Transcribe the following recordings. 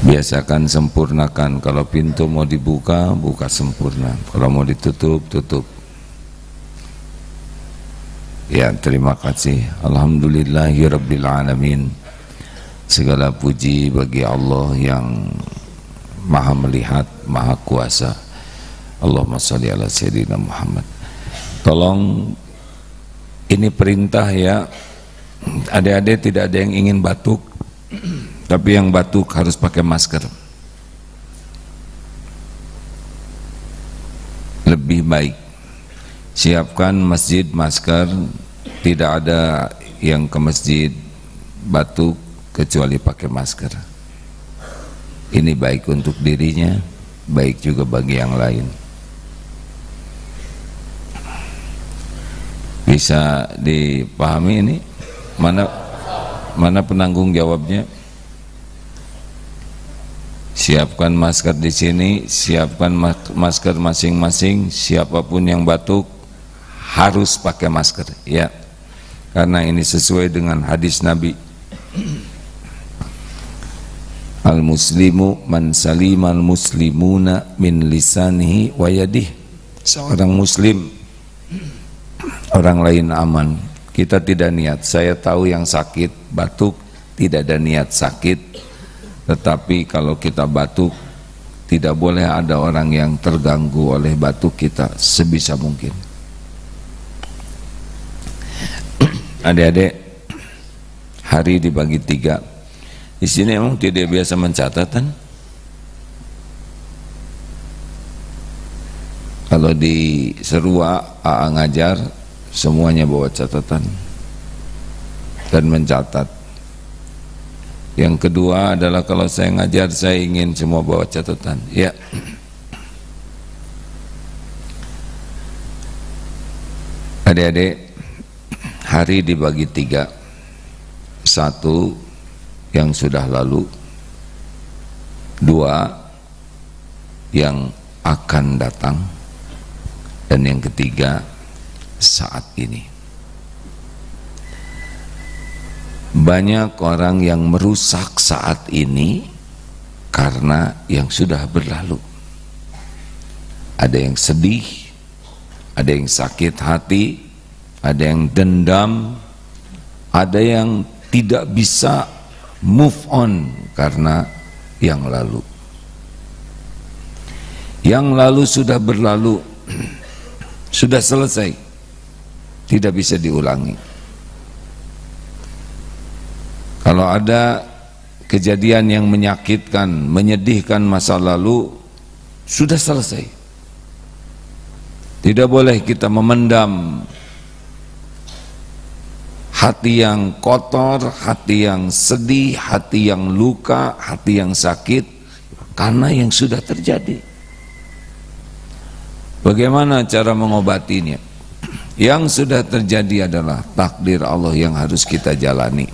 Biasakan sempurnakan. Kalau pintu mau dibuka, buka sempurna. Kalau mau ditutup, tutup. Ya, terima kasih. Alhamdulillahirabbil alamin. Segala puji bagi Allah yang Maha melihat, Maha kuasa. Allahumma sholli ala sayyidina Muhammad. Tolong, ini perintah ya. Adik-adik tidak ada yang ingin batuk, tapi yang batuk harus pakai masker. Lebih baik siapkan masjid masker, tidak ada yang ke masjid batuk kecuali pakai masker. Ini baik untuk dirinya, baik juga bagi yang lain. Bisa dipahami ini? Mana penanggung jawabnya? Siapkan masker di sini, siapkan masker masing-masing. Siapapun yang batuk harus pakai masker, ya. Karena ini sesuai dengan hadis Nabi. Al-muslimu man salimal muslimuna min lisanihi wa yadihi. Seorang muslim, orang lain aman. Kita tidak niat, saya tahu yang sakit batuk tidak ada niat sakit, tetapi kalau kita batuk tidak boleh ada orang yang terganggu oleh batuk kita sebisa mungkin. Adik-adik, hari dibagi 3. Di sini emang tidak biasa mencatatan. Kalau di Serua AA ngajar, semuanya bawa catatan dan mencatat. Yang kedua adalah kalau saya ngajar, saya ingin semua bawa catatan, ya. Adik-adik, hari dibagi 3. 1 yang sudah lalu, 2 yang akan datang, dan yang ketiga saat ini. Banyak orang yang merusak saat ini karena yang sudah berlalu. Ada yang sedih, ada yang sakit hati, ada yang dendam, ada yang tidak bisa move on karena yang lalu. Yang lalu sudah berlalu, sudah selesai, tidak bisa diulangi. Kalau ada kejadian yang menyakitkan, menyedihkan masa lalu, sudah selesai. Tidak boleh kita memendam hati yang kotor, hati yang sedih, hati yang luka, hati yang sakit karena yang sudah terjadi. Bagaimana cara mengobatinya? Yang sudah terjadi adalah takdir Allah yang harus kita jalani.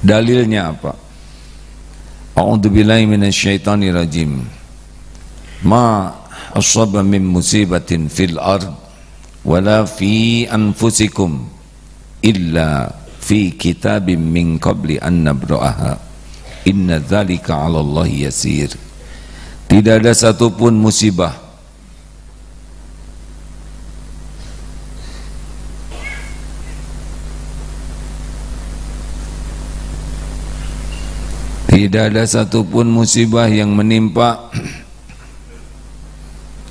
Dalilnya apa? A'udzubillahi minasyaitonirrajim. Ma asaba min musibatin fil ard wala fi anfusikum illa fi kitabim min qabli an nabra'aha inna dzalika 'ala Allahi yasir. Tidak ada satupun musibah tidak ada satupun musibah yang menimpa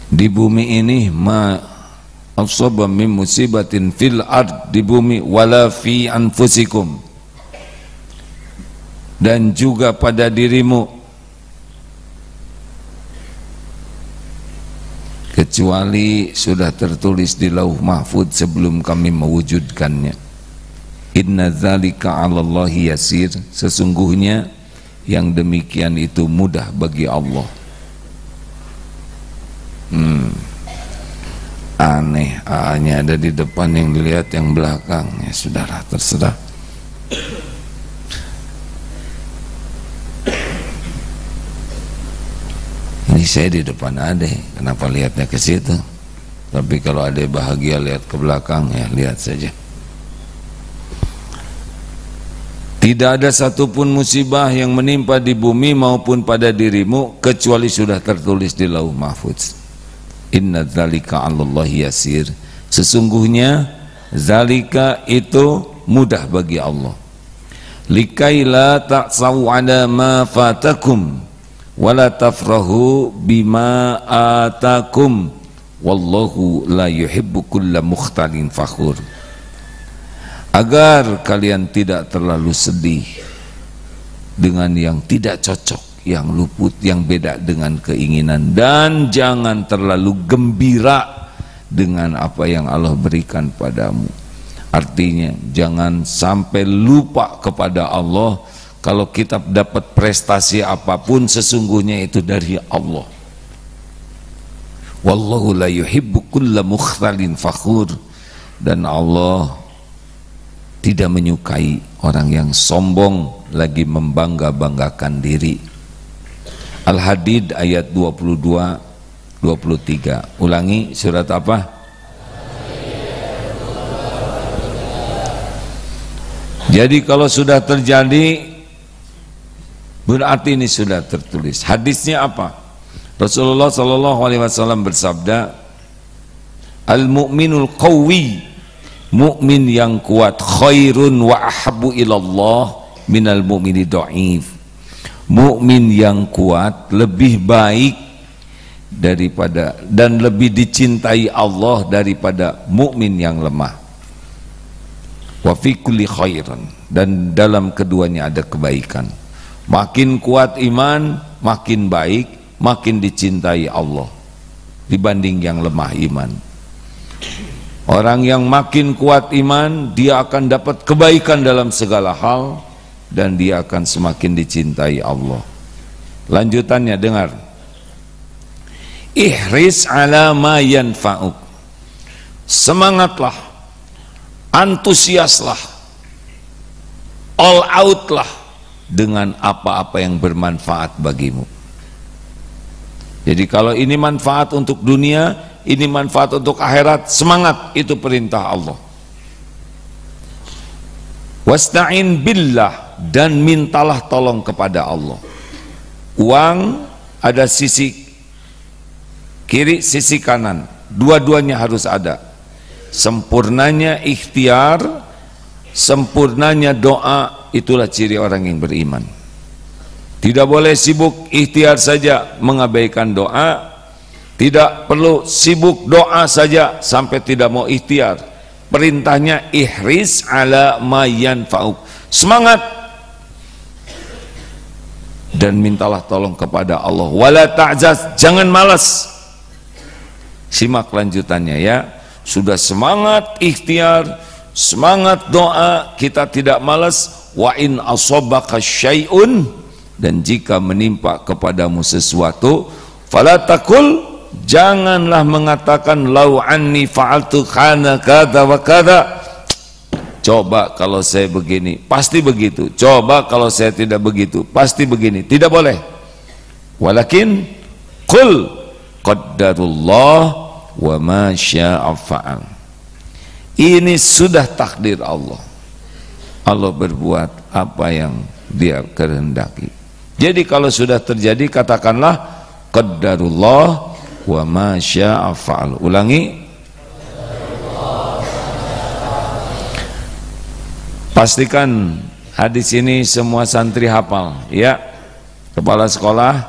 di bumi ini, ma asaba min musibatin fil ard, di bumi, wala fi anfusikum, dan juga pada dirimu, kecuali sudah tertulis di Lauh Mahfuz sebelum kami mewujudkannya. Inna dzalika 'ala Allahi yasir. Sesungguhnya yang demikian itu mudah bagi Allah. Aneh, A-nya ada di depan, yang dilihat yang belakang. Ya sudahlah, terserah. Ini saya di depan Ade, kenapa lihatnya ke situ? Tapi kalau Ade bahagia lihat ke belakang, ya lihat saja. Tidak ada satupun musibah yang menimpa di bumi maupun pada dirimu kecuali sudah tertulis di Lauh Mahfuz. Inna dzalika 'alallahi yasir. Sesungguhnya zalika itu mudah bagi Allah. Likai la ta'sau 'ala ma fatakum wala tafrahu bima atakum wallahu la yuhibbu kulla mukhtalin fakhur. Agar kalian tidak terlalu sedih dengan yang tidak cocok, yang luput, yang beda dengan keinginan, dan jangan terlalu gembira dengan apa yang Allah berikan padamu. Artinya jangan sampai lupa kepada Allah. Kalau kita dapat prestasi apapun sesungguhnya itu dari Allah. Wallahu la yuhibbu kulla mukhtalin fakhur. Dan Allah tidak menyukai orang yang sombong lagi membangga-banggakan diri. Al-Hadid ayat 22-23. Ulangi, surat apa? Jadi kalau sudah terjadi berarti ini sudah tertulis. Hadisnya apa? Rasulullah SAW bersabda, Al-mu'minul qawwi, mukmin yang kuat, khairun wa ahabbu ilallah minal mu'mini dhaif. Mukmin yang kuat lebih baik daripada dan lebih dicintai Allah daripada mukmin yang lemah. Wa fi kulli khairan, dan dalam keduanya ada kebaikan. Makin kuat iman, makin baik, makin dicintai Allah dibanding yang lemah iman. Orang yang makin kuat iman, dia akan dapat kebaikan dalam segala hal dan dia akan semakin dicintai Allah. Lanjutannya dengar. Ihris ala ma yanfa'uk. Semangatlah, antusiaslah, all outlah dengan apa-apa yang bermanfaat bagimu. Jadi kalau ini manfaat untuk dunia, ini manfaat untuk akhirat, semangat, itu perintah Allah. Wasta'in billah, dan mintalah tolong kepada Allah. Uang ada sisi kiri, sisi kanan, dua-duanya harus ada. Sempurnanya ikhtiar, sempurnanya doa, itulah ciri orang yang beriman. Tidak boleh sibuk ikhtiar saja mengabaikan doa. Tidak perlu sibuk doa saja sampai tidak mau ikhtiar. Perintahnya ihris ala ma yanfa'uk. Semangat dan mintalah tolong kepada Allah. Wala ta'jaz, jangan malas. Simak lanjutannya ya. Sudah semangat ikhtiar, semangat doa, kita tidak malas. Wa in asabaka syai'un, dan jika menimpa kepadamu sesuatu, fala taqul, janganlah mengatakan lau anni fa'altu kana kada wa kada. Coba kalau saya begini, pasti begitu. Coba kalau saya tidak begitu, pasti begini. Tidak boleh. Walakin qul qaddarullah wa ma syaa fa'al. Ini sudah takdir Allah. Allah berbuat apa yang Dia kehendaki. Jadi kalau sudah terjadi, katakanlah qaddarullah wa ma syaa fa'al. Ulangi. Pastikan hadis ini semua santri hafal ya. Kepala sekolah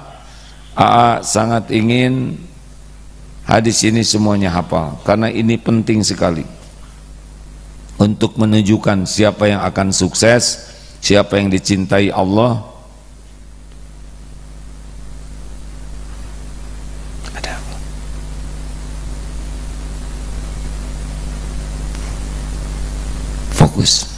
AA sangat ingin hadis ini semuanya hafal, karena ini penting sekali untuk menunjukkan siapa yang akan sukses, siapa yang dicintai Allah. Fokus.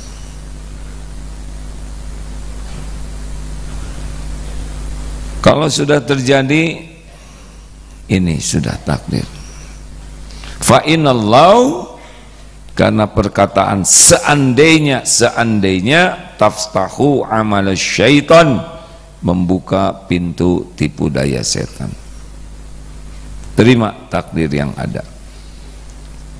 Kalau sudah terjadi, ini sudah takdir. Fa inallahu, karena perkataan seandainya taftahu amal syaitan, membuka pintu tipu daya setan. Terima takdir yang ada.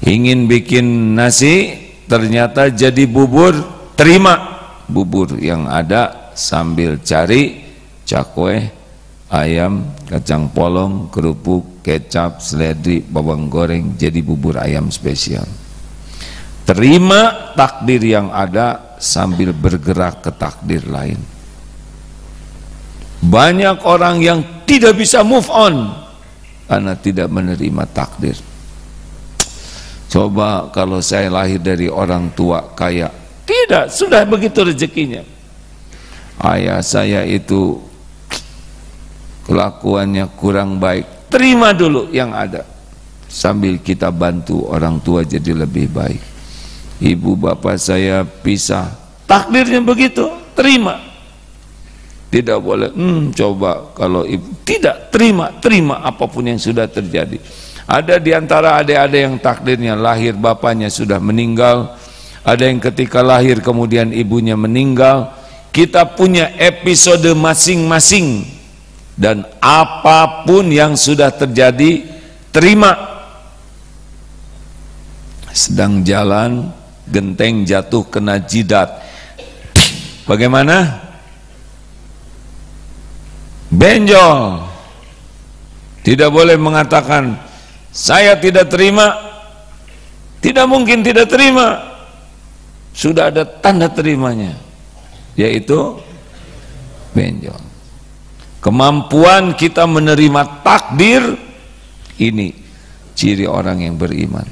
Ingin bikin nasi, ternyata jadi bubur, terima. bubur yang ada sambil cari cakwe, ayam, kacang polong, kerupuk, kecap, seledri, bawang goreng, jadi bubur ayam spesial. Terima takdir yang ada sambil bergerak ke takdir lain. Banyak orang yang tidak bisa move on karena tidak menerima takdir. Coba kalau saya lahir dari orang tua kaya, tidak, sudah begitu rezekinya. Ayah saya itu kelakuannya kurang baik, terima dulu yang ada sambil kita bantu orang tua jadi lebih baik. Ibu bapak saya pisah, takdirnya begitu, terima. Tidak boleh coba kalau ibu tidak terima apapun yang sudah terjadi. Ada di antara adik-adik yang takdirnya lahir bapaknya sudah meninggal, ada yang ketika lahir kemudian ibunya meninggal. Kita punya episode masing-masing, dan apapun yang sudah terjadi terima. Sedang jalan, genteng jatuh kena jidat, bagaimana? Benjol. Tidak boleh mengatakan saya tidak terima, tidak mungkin tidak terima. Sudah ada tanda terimanya, yaitu benjol. Kemampuan kita menerima takdir ini ciri orang yang beriman.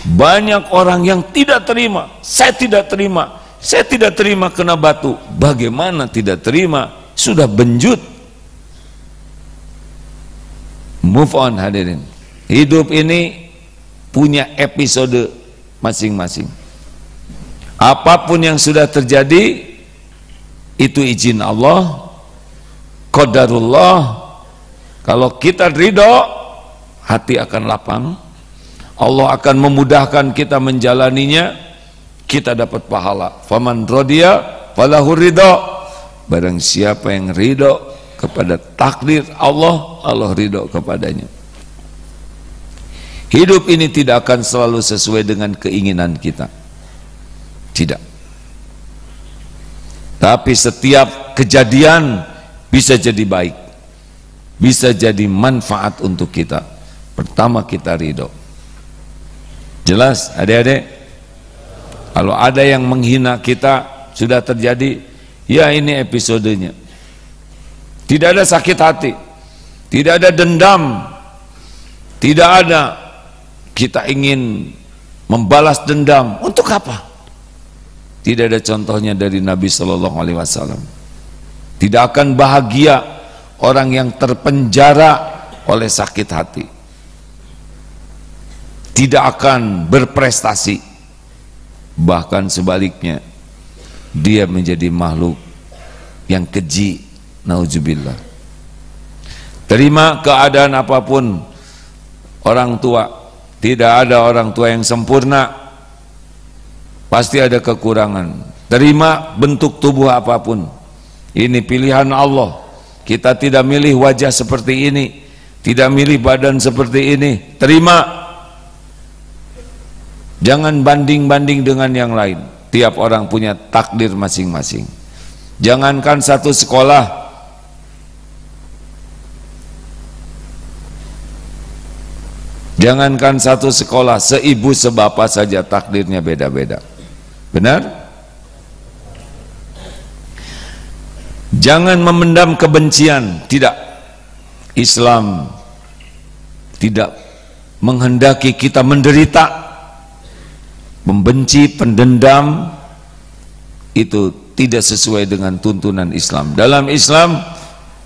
Banyak orang yang tidak terima, saya tidak terima kena batu. Bagaimana tidak terima? Sudah benjut. Move on hadirin. Hidup ini punya episode masing-masing. Apapun yang sudah terjadi itu izin Allah, qadarullah. Kalau kita ridho, hati akan lapang. Allah akan memudahkan kita menjalaninya, kita dapat pahala. Faman radiya falahu ridho. Barang siapa yang ridho kepada takdir Allah, Allah ridho kepadanya. Hidup ini tidak akan selalu sesuai dengan keinginan kita, tidak. Tapi setiap kejadian bisa jadi baik, bisa jadi manfaat untuk kita. Pertama kita ridho. Jelas adik-adik? Kalau ada yang menghina kita sudah terjadi, ya ini episodenya. Tidak ada sakit hati, tidak ada dendam, tidak ada kita ingin membalas dendam. Untuk apa? Tidak ada contohnya dari Nabi Shallallahu Alaihi Wasallam. Tidak akan bahagia orang yang terpenjara oleh sakit hati. Tidak akan berprestasi. Bahkan sebaliknya, dia menjadi makhluk yang keji. Nauzubillah. Terima keadaan apapun. Orang tua, tidak ada orang tua yang sempurna, pasti ada kekurangan. Terima bentuk tubuh apapun, ini pilihan Allah. Kita tidak milih wajah seperti ini, tidak milih badan seperti ini. Terima. Jangan banding-banding dengan yang lain. Tiap orang punya takdir masing-masing. Jangankan satu sekolah, jangankan satu sekolah, seibu sebapak saja takdirnya beda-beda. Benar? Jangan memendam kebencian. Tidak. Islam tidak menghendaki kita menderita. Membenci, pendendam itu tidak sesuai dengan tuntunan Islam. Dalam Islam,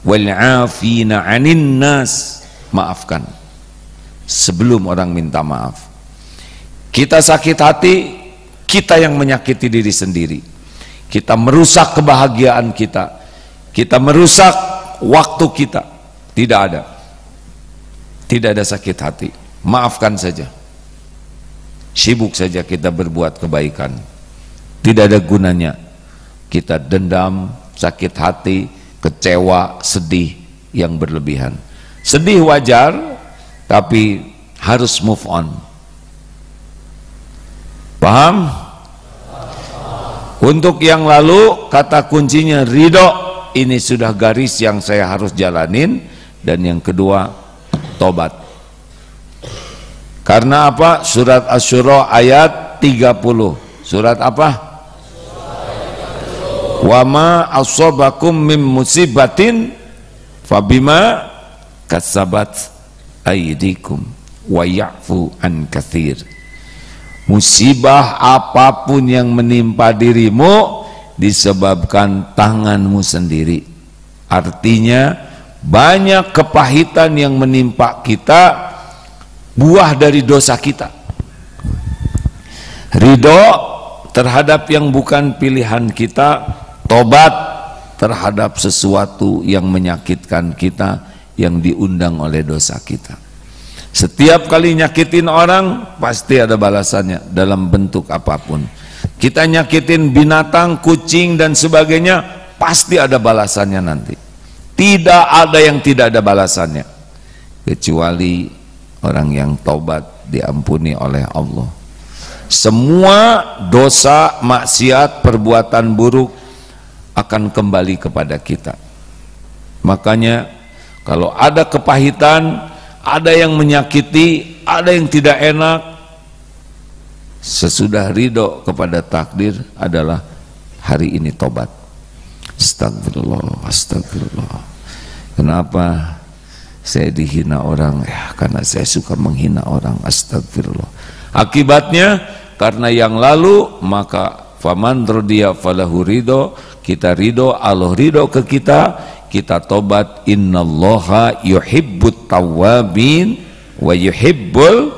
wal 'afina 'anin nas, maafkan sebelum orang minta maaf. Kita sakit hati, kita yang menyakiti diri sendiri. Kita merusak kebahagiaan kita, kita merusak waktu kita. Tidak ada sakit hati, maafkan saja. Sibuk saja kita berbuat kebaikan. Tidak ada gunanya kita dendam, sakit hati, kecewa, sedih yang berlebihan. Sedih wajar, tapi harus move on. Paham? Untuk yang lalu kata kuncinya ridho, ini sudah garis yang saya harus jalanin. Dan yang kedua tobat. Karena apa? Surat Asy-Syura ayat 30. Surat apa? Wa ma asabakum mim musibatin fabima kasabat aydikum wa ya'fu an katsir. Musibah apapun yang menimpa dirimu disebabkan tanganmu sendiri. Artinya banyak kepahitan yang menimpa kita buah dari dosa kita. Ridho terhadap yang bukan pilihan kita, tobat terhadap sesuatu yang menyakitkan kita, yang diundang oleh dosa kita. Setiap kali nyakitin orang pasti ada balasannya dalam bentuk apapun. Kita nyakitin binatang, kucing dan sebagainya, pasti ada balasannya nanti. Tidak ada yang tidak ada balasannya, kecuali orang yang taubat diampuni oleh Allah. Semua dosa, maksiat, perbuatan buruk akan kembali kepada kita. Makanya kalau ada kepahitan, ada yang menyakiti, ada yang tidak enak, sesudah ridho kepada takdir adalah hari ini tobat. Astagfirullah, astagfirullah. Kenapa saya dihina orang? Ya, karena saya suka menghina orang. Astagfirullah. Akibatnya karena yang lalu, maka faman radiya falahu ridho. Kita ridho, Allah ridho ke kita, kita tobat. Innallaha yuhibbut tawwabin wa yuhibbul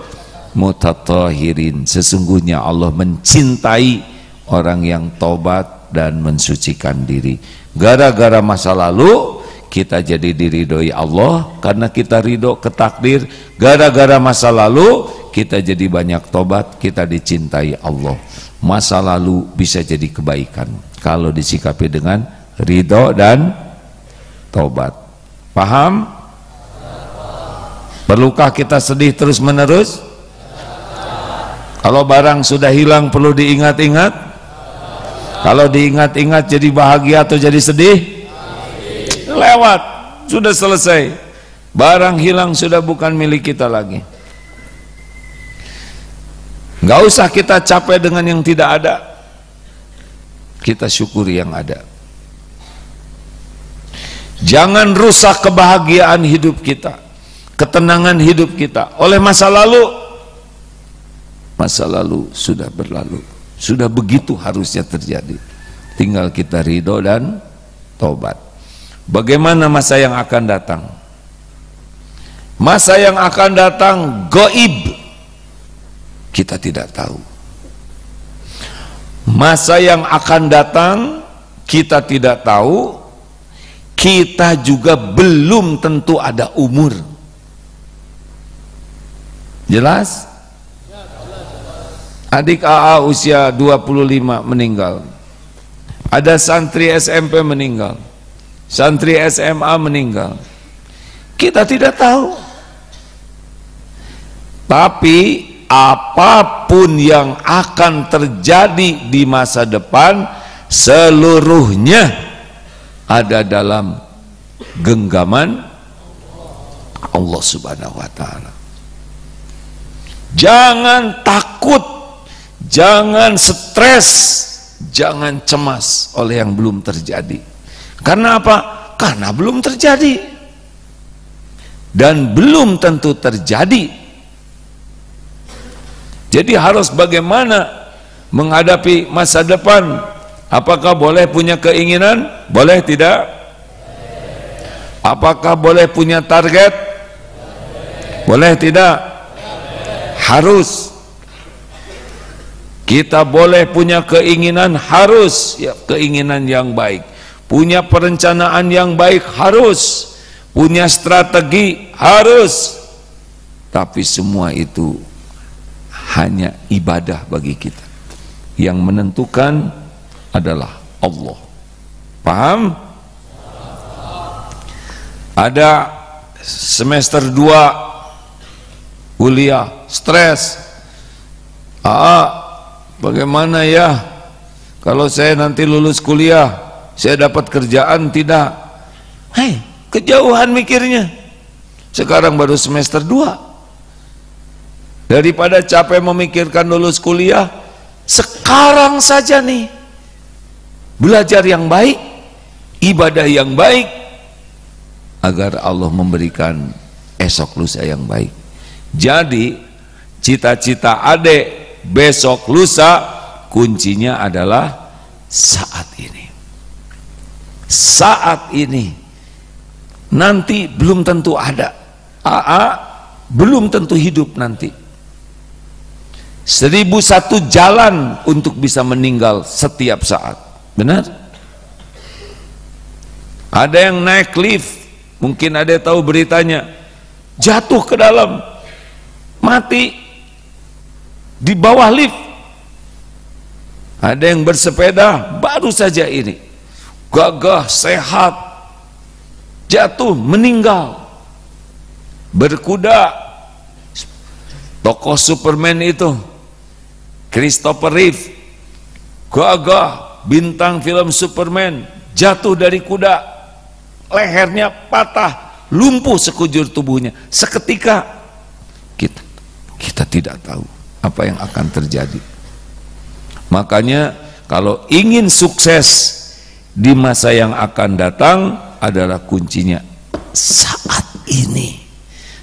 mutatahhirin. Sesungguhnya Allah mencintai orang yang tobat dan mensucikan diri. Gara-gara masa lalu kita jadi diridhoi Allah karena kita ridho ke takdir. Gara-gara masa lalu kita jadi banyak tobat, kita dicintai Allah. Masa lalu bisa jadi kebaikan kalau disikapi dengan ridho dan tobat. Paham? Perlukah kita sedih terus menerus? Kalau barang sudah hilang perlu diingat-ingat? Kalau diingat-ingat jadi bahagia atau jadi sedih? Lewat, sudah selesai. Barang hilang sudah bukan milik kita lagi. Nggak usah kita capek dengan yang tidak ada. Kita syukuri yang ada. Jangan rusak kebahagiaan hidup kita, ketenangan hidup kita oleh masa lalu. Masa lalu sudah berlalu. Sudah begitu harusnya terjadi. Tinggal kita ridho dan tobat. Bagaimana masa yang akan datang? Masa yang akan datang gaib. Kita tidak tahu. Masa yang akan datang kita tidak tahu. Kita juga belum tentu ada umur. Jelas? Adik AA usia 25 meninggal. Ada santri SMP meninggal. Santri SMA meninggal. Kita tidak tahu. Tapi apapun yang akan terjadi di masa depan, seluruhnya ada dalam genggaman Allah Subhanahu wa ta'ala. Jangan takut, jangan stres, jangan cemas oleh yang belum terjadi. Karena apa? Karena belum terjadi dan belum tentu terjadi. Jadi harus bagaimana menghadapi masa depan? Apakah boleh punya keinginan? Boleh tidak? Apakah boleh punya target? Boleh tidak? Harus. Kita boleh punya keinginan, harus ya, keinginan yang baik. Punya perencanaan yang baik, harus. Punya strategi, harus. Tapi semua itu hanya ibadah bagi kita. Yang menentukan adalah Allah. Paham? Ada semester 2 kuliah, stres. Bagaimana ya Kalau saya nanti lulus kuliah, saya dapat kerjaan tidak? Hei, kejauhan mikirnya. Sekarang baru semester 2. Daripada capek memikirkan lulus kuliah, sekarang saja nih belajar yang baik, ibadah yang baik, agar Allah memberikan esok lusa yang baik. Jadi cita-cita adik besok lusa kuncinya adalah saat ini. Saat ini. Nanti belum tentu ada. Belum tentu hidup nanti. 1001 jalan untuk bisa meninggal setiap saat. Benar? Ada yang naik lift, mungkin ada yang tahu beritanya, jatuh ke dalam, mati di bawah lift. Ada yang bersepeda, baru saja ini gagah, sehat, jatuh, meninggal. Berkuda, tokoh Superman itu Christopher Reeve, gagah, bintang film Superman, jatuh dari kuda, lehernya patah, lumpuh sekujur tubuhnya. Seketika kita tidak tahu apa yang akan terjadi. Makanya kalau ingin sukses di masa yang akan datang, adalah kuncinya saat ini.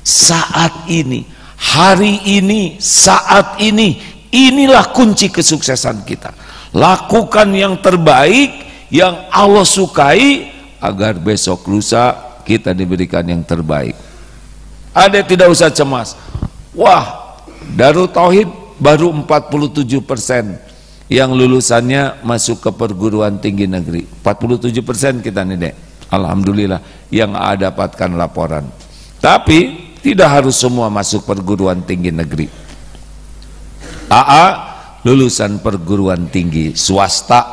Saat ini, hari ini, saat ini, inilah kunci kesuksesan kita. Lakukan yang terbaik, yang Allah sukai, agar besok lusa kita diberikan yang terbaik. Ada tidak usah cemas. Wah, Darut Tauhid baru 47% yang lulusannya masuk ke perguruan tinggi negeri. 47% kita nih dek, alhamdulillah yang dapatkan laporan. Tapi tidak harus semua masuk perguruan tinggi negeri. Lulusan perguruan tinggi swasta,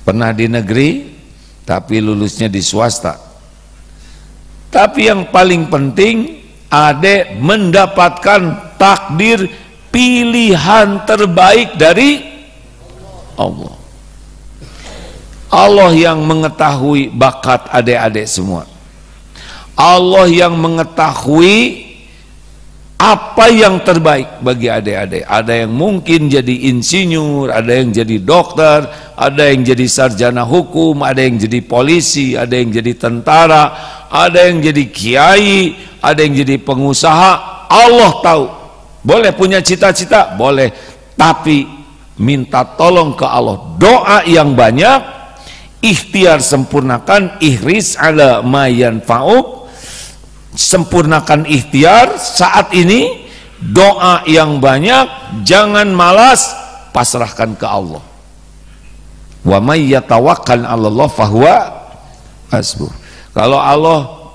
pernah di negeri tapi lulusnya di swasta. Tapi yang paling penting, adek mendapatkan takdir, pilihan terbaik dari Allah. Allah yang mengetahui bakat adik-adik semua. Allah yang mengetahui apa yang terbaik bagi adik-adik. Ada yang mungkin jadi insinyur, ada yang jadi dokter, ada yang jadi sarjana hukum, ada yang jadi polisi, ada yang jadi tentara, ada yang jadi kiai, ada yang jadi pengusaha. Allah tahu. Boleh punya cita-cita, boleh, tapi minta tolong ke Allah, doa yang banyak, ikhtiar sempurnakan, ihris ala ma yanfa'uk, sempurnakan ikhtiar saat ini, doa yang banyak, jangan malas, pasrahkan ke Allah. Wa may yatawakkal 'ala Allah fahuwa hasbuh. Kalau Allah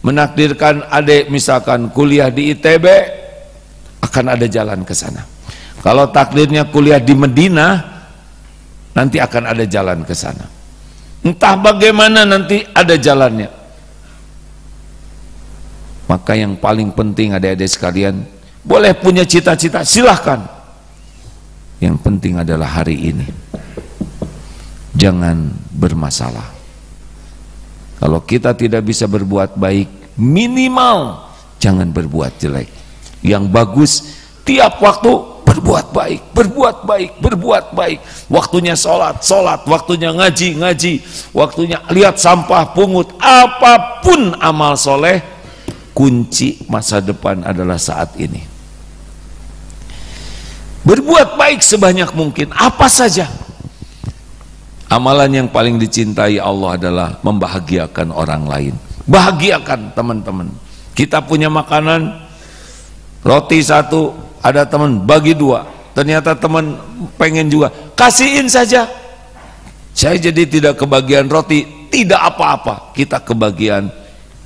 menakdirkan adik misalkan kuliah di ITB, akan ada jalan ke sana. Kalau takdirnya kuliah di Medina, nanti akan ada jalan ke sana. Entah bagaimana nanti ada jalannya. Maka yang paling penting adik-adik sekalian, boleh punya cita-cita, silahkan. Yang penting adalah hari ini. Jangan bermasalah. Kalau kita tidak bisa berbuat baik, minimal jangan berbuat jelek. Yang bagus, tiap waktu berbuat baik, berbuat baik, berbuat baik. Waktunya sholat, sholat, waktunya ngaji, ngaji, waktunya lihat sampah, pungut, apapun amal soleh, kunci masa depan adalah saat ini. Berbuat baik sebanyak mungkin, apa saja. Amalan yang paling dicintai Allah adalah membahagiakan orang lain. Bahagiakan teman-teman. Kita punya makanan, roti 1, ada teman bagi 2, ternyata teman pengen juga, kasihin saja. Saya jadi tidak kebagian roti, tidak apa-apa, kita kebagian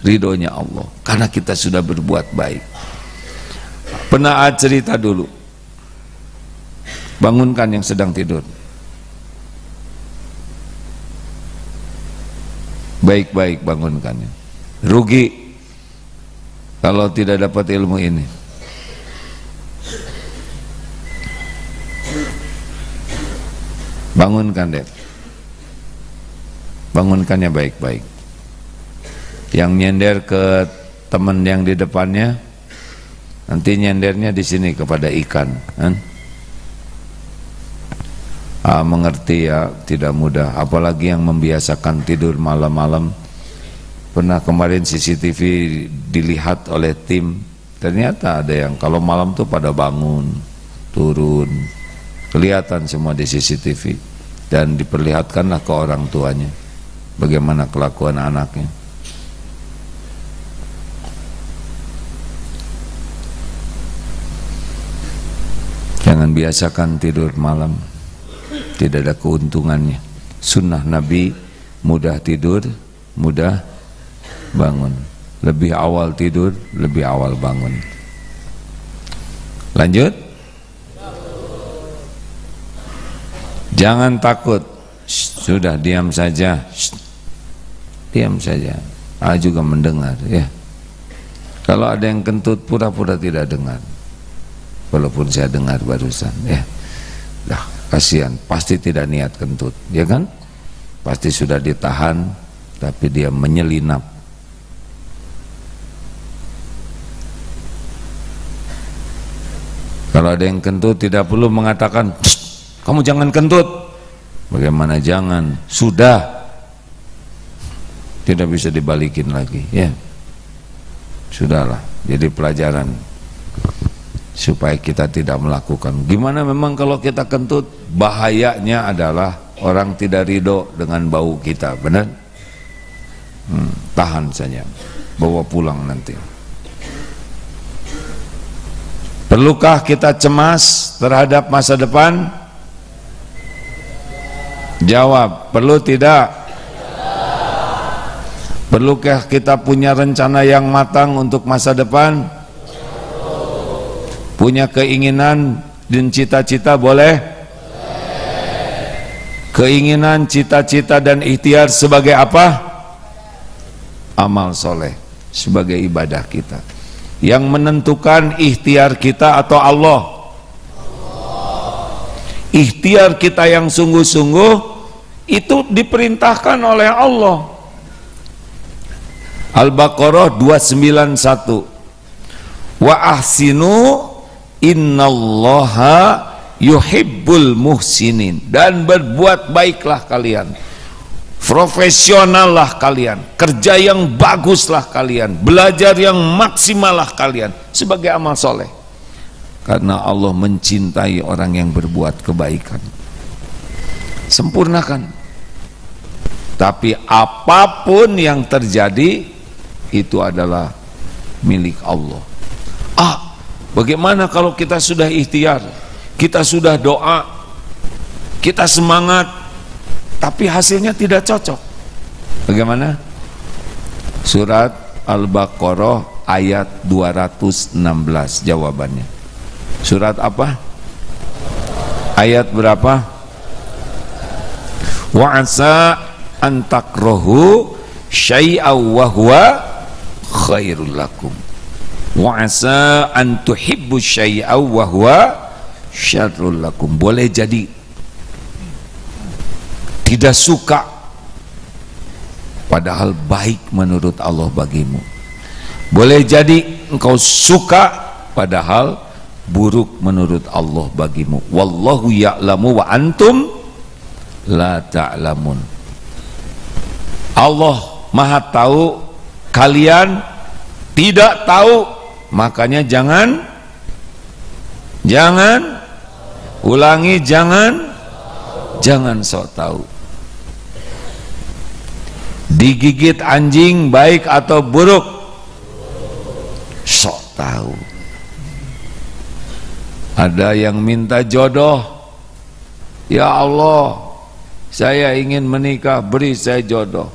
ridhonya Allah, karena kita sudah berbuat baik. Pernah cerita dulu, bangunkan yang sedang tidur. Baik-baik bangunkannya. Rugi kalau tidak dapat ilmu ini. Bangunkan deh, bangunkannya baik-baik. Yang nyender ke teman yang di depannya, nanti nyendernya di sini kepada ikan, kan? Mengerti ya, tidak mudah. Apalagi yang membiasakan tidur malam-malam. Pernah kemarin CCTV dilihat oleh tim, ternyata ada yang kalau malam tuh pada bangun, turun, kelihatan semua di CCTV, dan diperlihatkanlah ke orang tuanya bagaimana kelakuan anaknya. Jangan biasakan tidur malam, tidak ada keuntungannya. Sunnah Nabi, mudah tidur, mudah bangun. Lebih awal tidur, lebih awal bangun. Lanjut. Jangan takut. Sudah, diam saja. Diam saja. Juga mendengar ya. Kalau ada yang kentut, pura-pura tidak dengar. Walaupun saya dengar barusan ya. Dah, kasihan, pasti tidak niat kentut, ya kan? Pasti sudah ditahan, tapi dia menyelinap. Kalau ada yang kentut, tidak perlu mengatakan, kamu jangan kentut. Bagaimana jangan? Sudah, tidak bisa dibalikin lagi ya. Sudahlah, jadi pelajaran supaya kita tidak melakukan. Gimana memang kalau kita kentut? Bahayanya adalah orang tidak ridho dengan bau kita, benar? Tahan saja, bawa pulang nanti. Perlukah kita cemas terhadap masa depan? Jawab, perlu tidak? Perlukah kita punya rencana yang matang untuk masa depan? Punya keinginan dan cita-cita boleh? Keinginan, cita-cita dan ikhtiar sebagai apa? Amal soleh, sebagai ibadah kita. Yang menentukan ikhtiar kita atau Allah? Ikhtiar kita yang sungguh-sungguh itu diperintahkan oleh Allah. Al-Baqarah 291. Wa ahsinu innallaha yuhibbul muhsinin. Dan berbuat baiklah kalian, profesionallah kalian, kerja yang baguslah kalian, belajar yang maksimallah kalian sebagai amal soleh, karena Allah mencintai orang yang berbuat kebaikan. Sempurnakan. Tapi apapun yang terjadi itu adalah milik Allah. Bagaimana kalau kita sudah ikhtiar, kita sudah doa, kita semangat, tapi hasilnya tidak cocok? Bagaimana? Surat Al-Baqarah ayat 216 jawabannya. Surat apa? Ayat berapa? Wa asa an takrahu syai'aw wa huwa khairul lakum. Wa asa an tuhibbu syai'aw wa huwa syarrul lakum. Boleh jadi tidak suka, padahal baik menurut Allah bagimu. Boleh jadi engkau suka, padahal buruk menurut Allah bagimu. Wallahu ya'lamu wa antum la ta'lamun. Allah Maha tahu, kalian tidak tahu. Makanya jangan ulangi, jangan sok tahu. Digigit anjing baik atau buruk? Sok tahu. Ada yang minta jodoh, ya Allah, saya ingin menikah, beri saya jodoh.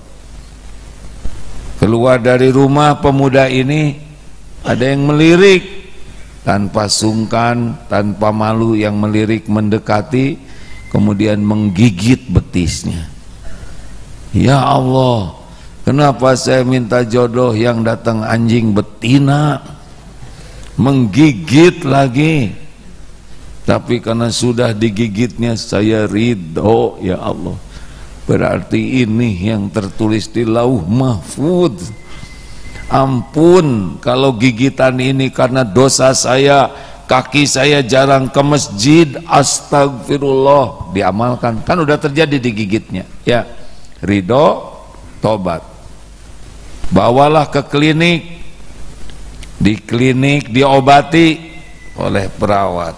Keluar dari rumah pemuda ini, ada yang melirik tanpa sungkan, tanpa malu, yang melirik mendekati, kemudian menggigit betisnya. Ya Allah, kenapa saya minta jodoh yang datang anjing betina, menggigit lagi? Tapi karena sudah digigitnya saya ridho ya Allah. Berarti ini yang tertulis di Lauh Mahfudz. Ampun kalau gigitan ini karena dosa saya, kaki saya jarang ke masjid, astagfirullah, diamalkan. Kan udah terjadi digigitnya. Ya, ridho, tobat. Bawalah ke klinik. Di klinik diobati oleh perawat.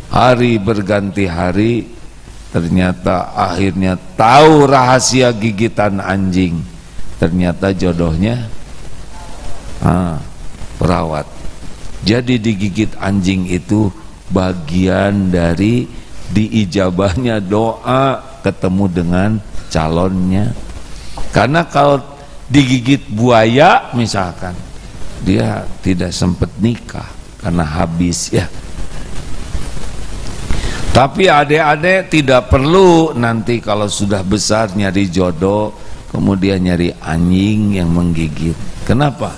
Hari berganti hari, ternyata akhirnya tahu rahasia gigitan anjing. Ternyata jodohnya perawat. Jadi digigit anjing itu bagian dari diijabahnya doa ketemu dengan calonnya. Karena kalau digigit buaya misalkan, dia tidak sempat nikah karena habis ya. Tapi adik-adik tidak perlu nanti kalau sudah besar nyari jodoh kemudian nyari anjing yang menggigit. Kenapa?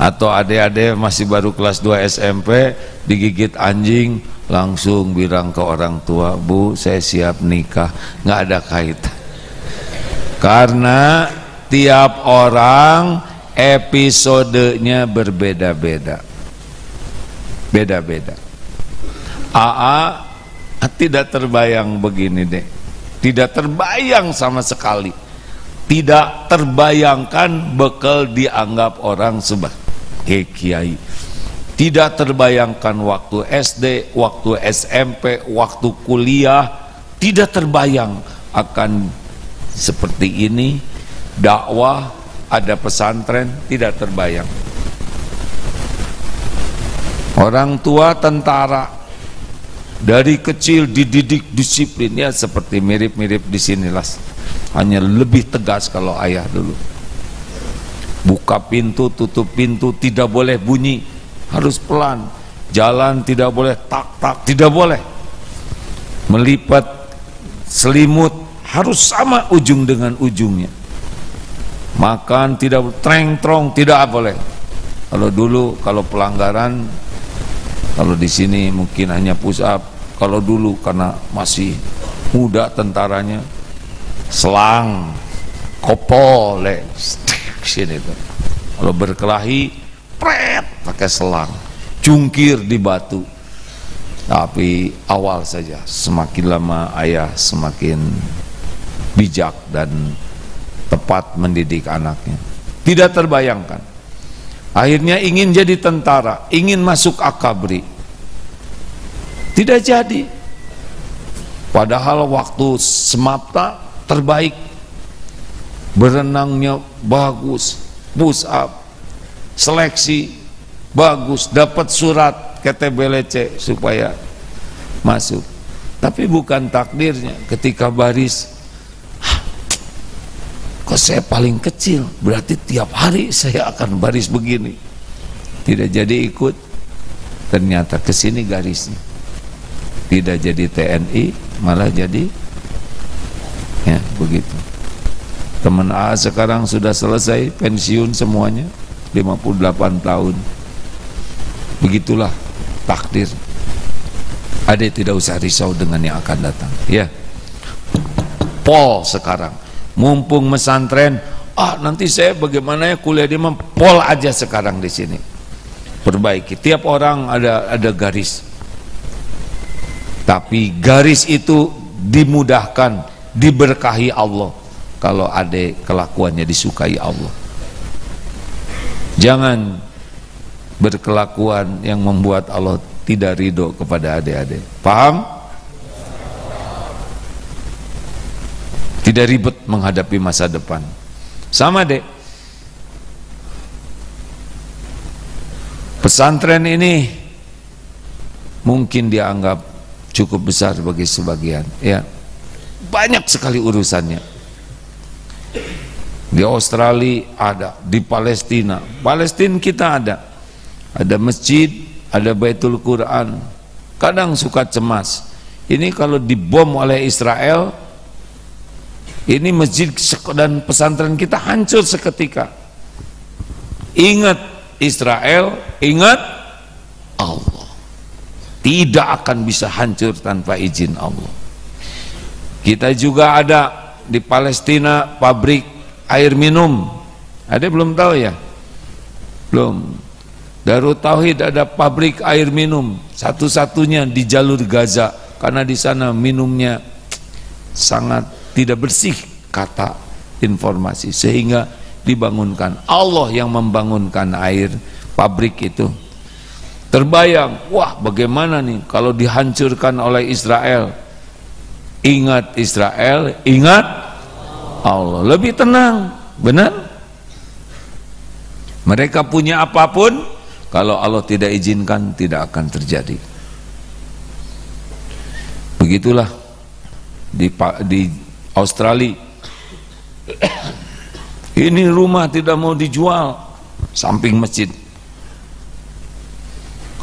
Atau adik-adik masih baru kelas 2 SMP digigit anjing langsung bilang ke orang tua, Bu saya siap nikah. Nggak ada kaitan. Karena tiap orang episodenya berbeda-beda. Beda-beda. Tidak terbayang begini deh. Tidak terbayang sama sekali. Tidak terbayangkan bekal dianggap orang sebagai kiai. Tidak terbayangkan waktu SD, waktu SMP, waktu kuliah. Tidak terbayang akan seperti ini. Dakwah, ada pesantren, tidak terbayang. Orang tua tentara dari kecil dididik disiplin ya, seperti mirip-mirip di sinilah, hanya lebih tegas kalau ayah dulu. Buka pintu, tutup pintu, tidak boleh bunyi, harus pelan. Jalan tidak boleh tak-tak, tidak boleh. Melipat selimut harus sama ujung dengan ujungnya. Makan tidak treng-trong, tidak boleh. Kalau dulu kalau pelanggaran, kalau di sini mungkin hanya push up. Kalau dulu karena masih muda tentaranya, selang, kopol, sini tuh. Kalau berkelahi, pret pakai selang, cungkir di batu. Tapi awal saja, semakin lama ayah semakin bijak dan tepat mendidik anaknya. Tidak terbayangkan. Akhirnya ingin jadi tentara, ingin masuk akabri. Tidak jadi. Padahal waktu semapta terbaik. Berenangnya bagus, push up, seleksi bagus, dapat surat KTBLC supaya masuk. Tapi bukan takdirnya ketika baris. Kok saya paling kecil, berarti tiap hari saya akan baris begini. Tidak jadi ikut, ternyata kesini garisnya. Tidak jadi TNI, malah jadi ya begitu. Teman A sekarang sudah selesai, pensiun semuanya, 58 tahun. Begitulah takdir. Adik tidak usah risau dengan yang akan datang. Ya, pol sekarang. Mumpung mesantren, nanti saya bagaimana ya kuliah di pol aja sekarang di sini. Perbaiki. Tiap orang ada garis. Tapi garis itu dimudahkan, diberkahi Allah kalau adik kelakuannya disukai Allah. Jangan berkelakuan yang membuat Allah tidak ridho kepada adik-adik. Paham? Tidak ribet menghadapi masa depan. Sama deh. Pesantren ini mungkin dianggap cukup besar bagi sebagian. Ya, banyak sekali urusannya. Di Australia ada, di Palestina kita ada masjid, ada Baitul Quran. Kadang suka cemas. Ini kalau dibom oleh Israel, ini masjid dan pesantren kita hancur seketika. Ingat Israel, ingat Allah. tidak akan bisa hancur tanpa izin Allah. Kita juga ada di Palestina pabrik air minum. Ada belum tahu ya? Belum. Darut Tauhid ada pabrik air minum, satu-satunya di jalur Gaza, karena di sana minumnya sangat tidak bersih kata informasi, sehingga dibangunkan. Allah yang membangunkan air pabrik itu. Terbayang, wah bagaimana nih kalau dihancurkan oleh Israel. Ingat Israel, ingat Allah, lebih tenang, benar? Mereka punya apapun, kalau Allah tidak izinkan tidak akan terjadi. Begitulah di Australia. Ini rumah tidak mau dijual samping masjid,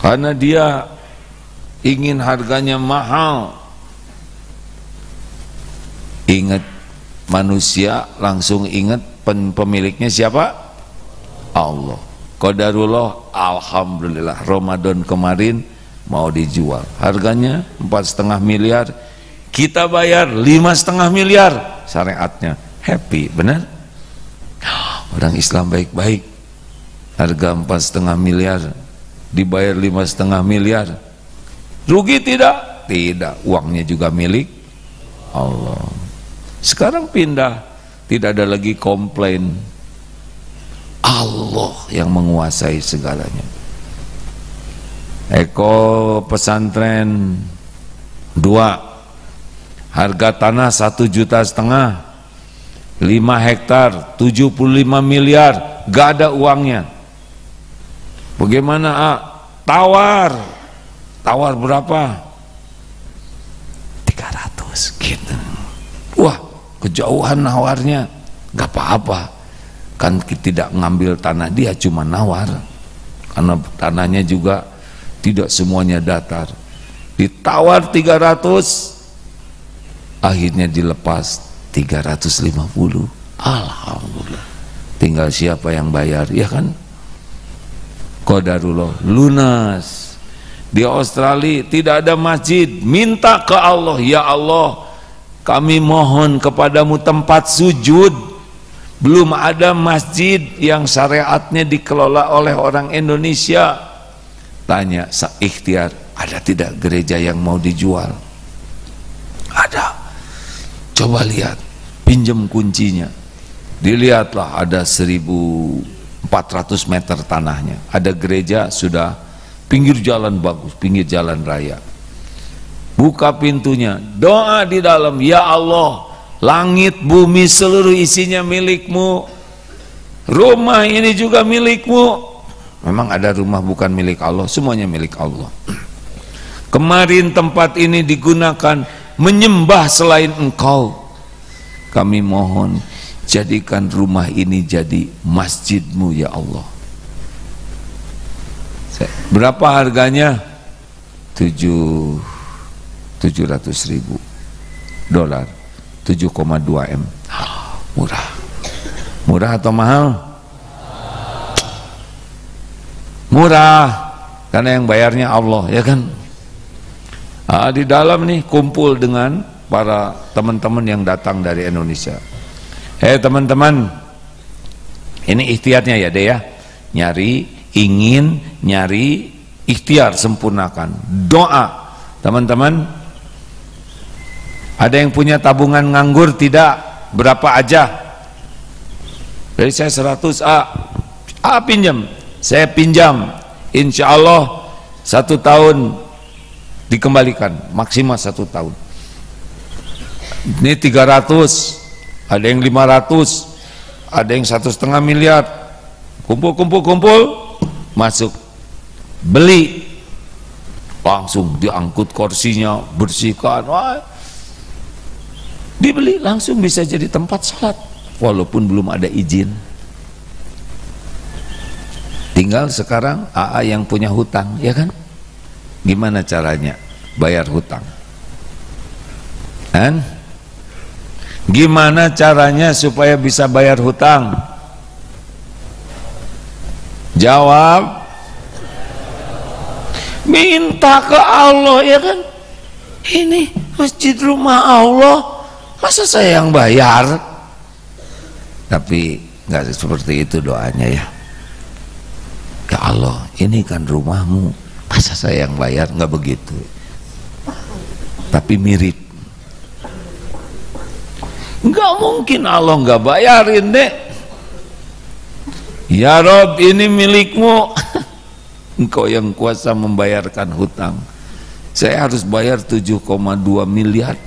karena dia ingin harganya mahal. Ingat manusia, langsung ingat pemiliknya siapa? Allah. Qadarullah, alhamdulillah Ramadan kemarin mau dijual, harganya 4,5 miliar, kita bayar 5,5 miliar, syariatnya happy, benar? Orang Islam baik-baik, harga 4,5 miliar dibayar 5,5 miliar, rugi tidak? Tidak, uangnya juga milik Allah. Sekarang pindah, tidak ada lagi komplain. Allah yang menguasai segalanya. Eko pesantren 2, harga tanah 1,5 juta, 5 hektar 75 miliar, gak ada uangnya. Bagaimana tawar berapa? 300 gitu. Wah, kejauhan nawarnya, gak apa-apa, kan tidak ngambil tanah dia, cuma nawar, karena tanahnya juga tidak semuanya datar. Ditawar 300, akhirnya dilepas 350. Alhamdulillah, tinggal siapa yang bayar, ya kan? Qadarullah, lunas. Di Australia tidak ada masjid, minta ke Allah, ya Allah, kami mohon kepadamu tempat sujud. Belum ada masjid yang syariatnya dikelola oleh orang Indonesia. Tanya, ikhtiar, ada tidak gereja yang mau dijual? Ada. Coba lihat, pinjam kuncinya. Dilihatlah, ada 1.400 meter tanahnya. Ada gereja sudah pinggir jalan bagus, pinggir jalan raya. Buka pintunya, doa di dalam, ya Allah, langit bumi seluruh isinya milikmu, rumah ini juga milikmu. Memang ada rumah bukan milik Allah, semuanya milik Allah. Kemarin tempat ini digunakan menyembah selain engkau, kami mohon jadikan rumah ini jadi masjidmu ya Allah. Berapa harganya? 700.000 dolar, 7,2 M. Murah atau mahal? Murah, karena yang bayarnya Allah, ya kan? Di dalam nih kumpul dengan para teman-teman yang datang dari Indonesia. Teman-teman, ini ikhtiarnya ya deh ya, ingin nyari ikhtiar, sempurnakan doa. Teman-teman, ada yang punya tabungan nganggur tidak? Berapa aja? Dari saya 100 pinjam, saya pinjam, insya Allah 1 tahun dikembalikan, maksimal 1 tahun. Ini 300, ada yang 500, ada yang 1,5 miliar. Kumpul, masuk, beli, langsung diangkut kursinya, bersihkan, dibeli, langsung bisa jadi tempat sholat, walaupun belum ada izin. Tinggal sekarang AA yang punya hutang, ya kan? Gimana caranya bayar hutang? Kan? Gimana caranya supaya bisa bayar hutang? Jawab. minta ke Allah, ya kan? Ini masjid rumah Allah, masa saya yang bayar? Tapi nggak seperti itu doanya ya. Ya Allah, ini kan rumahmu, masa saya yang bayar? Nggak begitu. Tapi mirip. Nggak mungkin Allah nggak bayarin deh. Ya Rob, ini milikmu. Engkau yang kuasa membayarkan hutang. Saya harus bayar 7,2 miliar.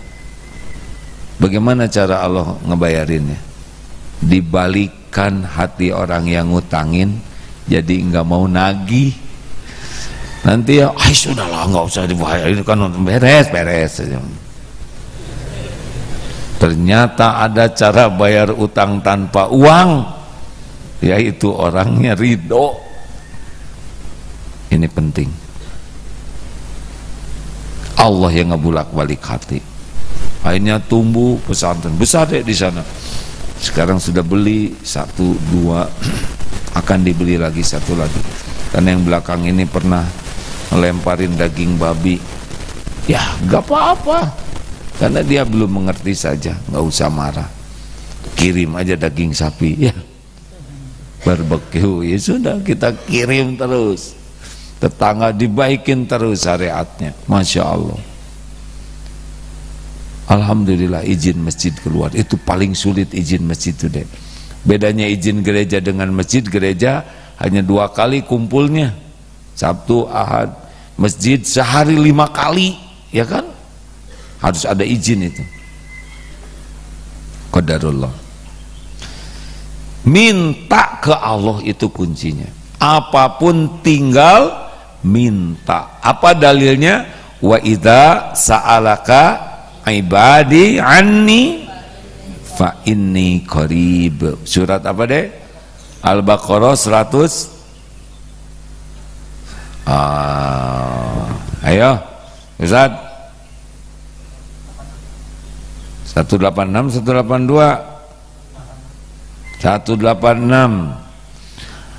Bagaimana cara Allah ngebayarinnya? Dibalikkan hati orang yang ngutangin, jadi nggak mau nagih. Nanti ya, sudahlah, nggak usah dibayar, itu kan beres. Ternyata ada cara bayar utang tanpa uang, yaitu orangnya ridho. Ini penting. Allah yang ngebulak-balik hati. Akhirnya tumbuh pesantren besar deh di sana. Sekarang sudah beli 1, 2, akan dibeli lagi 1 lagi. Karena yang belakang ini pernah melemparin daging babi. Ya gak apa-apa, karena dia belum mengerti saja. Gak usah marah, kirim aja daging sapi ya, barbecue ya sudah, kita kirim terus. Tetangga dibaikin terus syariatnya, Masya Allah. Alhamdulillah izin masjid keluar. Itu paling sulit izin masjid itu deh. Bedanya izin gereja dengan masjid, gereja hanya 2 kali kumpulnya, Sabtu, Ahad. Masjid sehari 5 kali, ya kan? Harus ada izin itu. Qadarullah. Minta ke Allah itu kuncinya. Apapun tinggal minta. Apa dalilnya? Wa idza sa'alaka ibadi anni fa inni qarib. Surat apa deh? Al-Baqarah 100. Ayo Ustaz, 186, 182, 186.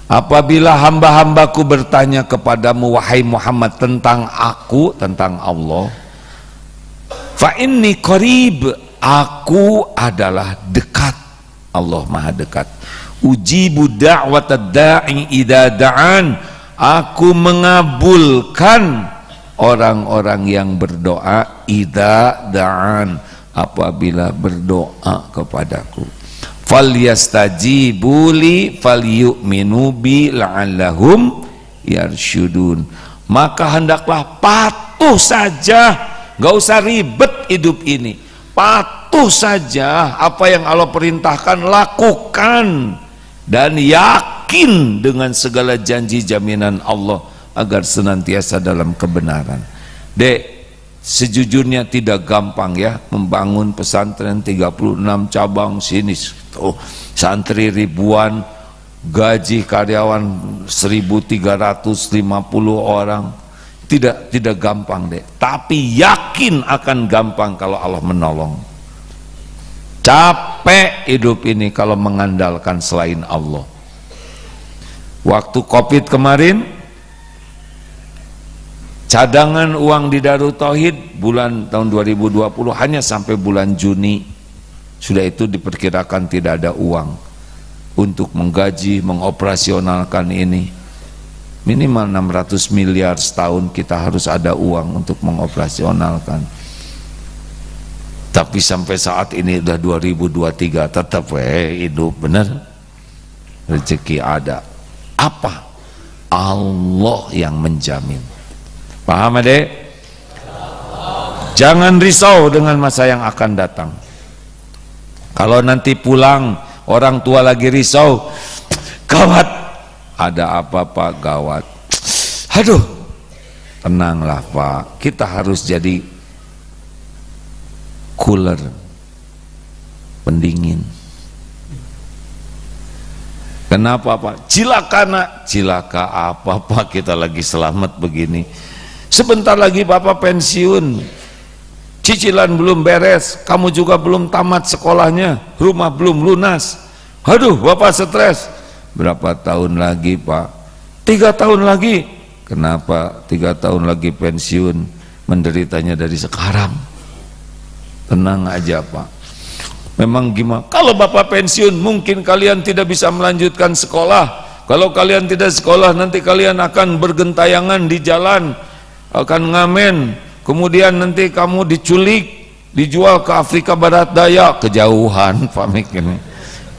Apabila hamba-hambaku bertanya kepadamu wahai Muhammad tentang aku, tentang Allah, fa inni qarib, aku adalah dekat. Allah maha dekat. Ujibu da'watad da'i idza da'an, aku mengabulkan orang-orang yang berdoa idza da'an, apabila berdoa kepadaku. Falyastajibu li falyu'minu bi la'allahum yarsyudun. Maka hendaklah patuh saja, gak usah ribet hidup ini, patuh saja apa yang Allah perintahkan lakukan, dan yakin dengan segala janji jaminan Allah agar senantiasa dalam kebenaran. Dek, sejujurnya tidak gampang ya membangun pesantren 36 cabang sini, santri ribuan, gaji karyawan 1.350 orang. Tidak gampang deh, tapi yakin akan gampang kalau Allah menolong. Capek hidup ini kalau mengandalkan selain Allah. Waktu Covid kemarin, cadangan uang di Darut Tauhid bulan tahun 2020 hanya sampai bulan Juni. Sudah itu diperkirakan tidak ada uang untuk menggaji, mengoperasionalkan ini. Minimal 600 miliar setahun kita harus ada uang untuk mengoperasionalkan. Tapi sampai saat ini udah 2023 tetap hidup, bener, rezeki ada. Apa? Allah yang menjamin. Paham adek? Jangan risau dengan masa yang akan datang. Kalau nanti pulang orang tua lagi risau, gawat, ada apa-apa gawat, aduh, tenanglah Pak, kita harus jadi cooler, pendingin. Kenapa Pak? Cilaka nak, cilaka apa Pak, kita lagi selamat begini. Sebentar lagi Bapak pensiun, cicilan belum beres, kamu juga belum tamat sekolahnya, rumah belum lunas. Aduh, Bapak stres. Berapa tahun lagi Pak? 3 tahun lagi kenapa 3 tahun lagi pensiun, menderitanya dari sekarang. Tenang aja Pak. Memang gimana? Kalau Bapak pensiun mungkin kalian tidak bisa melanjutkan sekolah. Kalau kalian tidak sekolah nanti kalian akan bergentayangan di jalan, akan ngamen. Kemudian nanti kamu diculik, dijual ke Afrika Barat Daya, kejauhan Pak Mik ini.